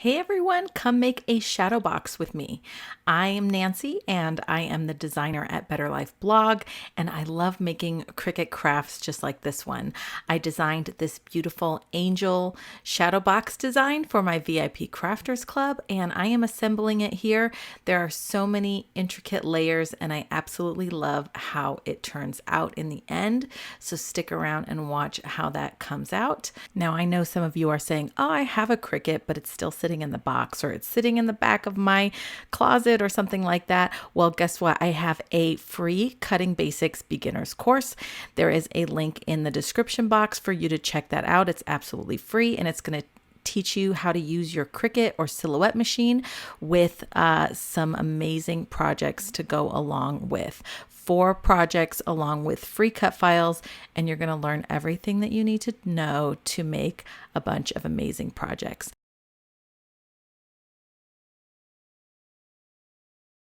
Hey everyone, come make a shadow box with me. I am Nancy and I am the designer at Better Life Blog, and I love making Cricut crafts just like this one. I designed this beautiful angel shadow box design for my VIP Crafters Club, and I am assembling it here. There are so many intricate layers and I absolutely love how it turns out in the end. So stick around and watch how that comes out. Now I know some of you are saying, oh, I have a Cricut, but it's still sitting in the box or it's sitting in the back of my closet or something like that. Well, guess what? I have a free Cutting Basics beginners course. There is a link in the description box for you to check that out. It's absolutely free and it's going to teach you how to use your Cricut or Silhouette machine with some amazing projects to go along with. 4 projects along with free cut files, and you're going to learn everything that you need to know to make a bunch of amazing projects.